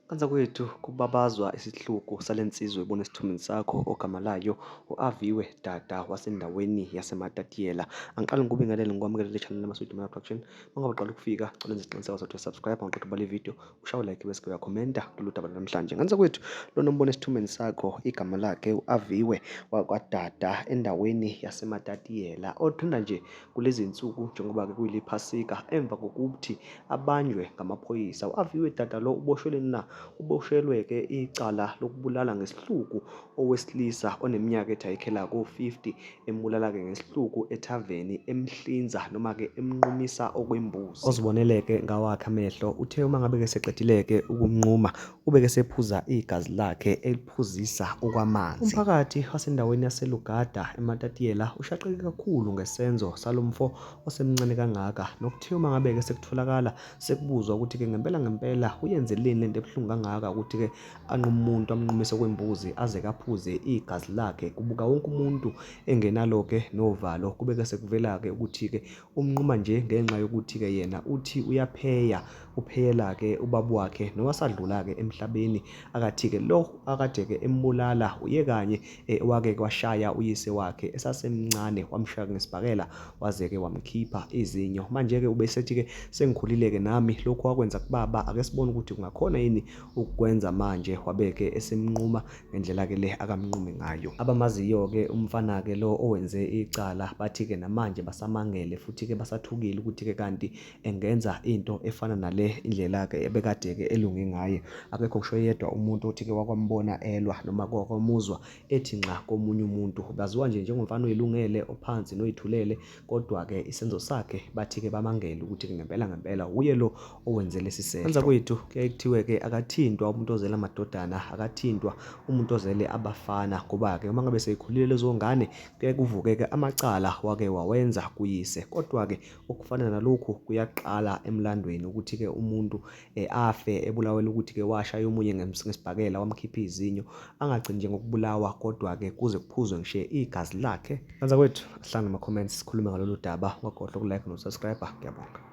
Kanza kwethu kubabazwa isihluku salensizwe ebona esithumeni sakho ogama layo u-Aviwe Dada wasendaweni yaseMatatiyela. Angiqale ngikubingelele ngikwamukele le channel yaMaswidi Media Production. Uma uqala ukufika cela wenze isiqiniseko sokuthi subscribe ngaqedha ukubhala ivideo, ushaye like bese uyakhomenta kulolu daba namhlanje. Kanza kwethu lona umbona esithumeni sakho igama lakhe u-Aviwe wakwaDada endaweni yaseMatatiyela. Othanda nje kulezi zinsuku njengoba-ke kuyiliphasika emva kokuthi abanjwe ngamaphoyisa. U-Aviwe Dada lo uboshelwe-ke icala lokubulala ngesihluku owesilisa oneminyaka ethi ayikhela ko-50, embulala-ke ngesihluku ethaveni emhlinza noma-ke emnqumisa okwembuzi. Ozibonele-ke ngawakhe amehlo uthe uma ngabe-ke seqedile-ke ukumnquma ube-ke sephuza igazi lakhe eliphuzisa okwamanzi. Umphakathi wasendaweni yaseLugada eMatatiyela ushaqeke kakhulu ngesenzo salomfo osemncane kangaka, nokuthiwa uma ngabe-ke sekutholakala sekubuzwa ukuthi-ke ngempela uyenzeni lento ebuhlungu kangaka ukuthi-ke anqume umuntu amnqumise kwembuzi aze kaphuze igazi lakhe. Kubuka wonke umuntu engenalo-ke novalo, kube-ke sekuvela-ke ukuthi-ke umnquma nje ngenxa yokuthi-ke yena uthi upheyela-ke ubaba wakhe nowasadlula-ke emhlabeni. Akathi-ke lo akade-ke embulala uye kanye wake washaya uyise wakhe esasemncane, wamshaya ngesibhakela waze-ke wamkhipha izinyo. Manje-ke ubesethi-ke sengikhulile-ke nami lokhu wakwenza kubaba ake sibone ukuthi kungakhona yini ukukwenza manje. Wabeke esemnquma ngendlela-ke le akamnqume ngayo. Abamaziyo-ke umfana-ke lo owenze icala bathi-ke namanje basamangele futhi-ke basathukile ukuthi-ke kanti engenza into efana nale indlela-ke ebekade-ke elunge ngaye. Akekho ngisho yedwa umuntu othi-ke wakwambona elwa noma kwakwamuzwa ethi nxa komunye umuntu. Baziwa nje njengomfana oyilungele ophansi noyithulele, kodwa-ke isenzo sakhe bathi-ke bamangele ukuthi-ke ngempela uye lo owenze lesi senzo. Kanza kwethu kuyaye kuthiwe-ke akathintwa umuntu ozele amadodana, akathintwa umuntu ozele abafana, ngoba-ke uma ngabe seyikhulile lezo ngane kuyaye kuvuke-ke amacala wake wawenza kuyise. Kodwa-ke okufana nalokhu kuyaqala emlandweni ukuthi-ke umuntu afe ebulawela ukuthi-ke washaya omunye ngesibhakela wamkhipha izinyo, angagcini nje ngokubulawa kodwa-ke kuze kuphuzwe ngisho igazi lakhe. Kanza kwethu asihlangane ema-comments sikhulume ngalolu daba, ungakhohlwa uku-like no-subscribe. Ngiyabonga.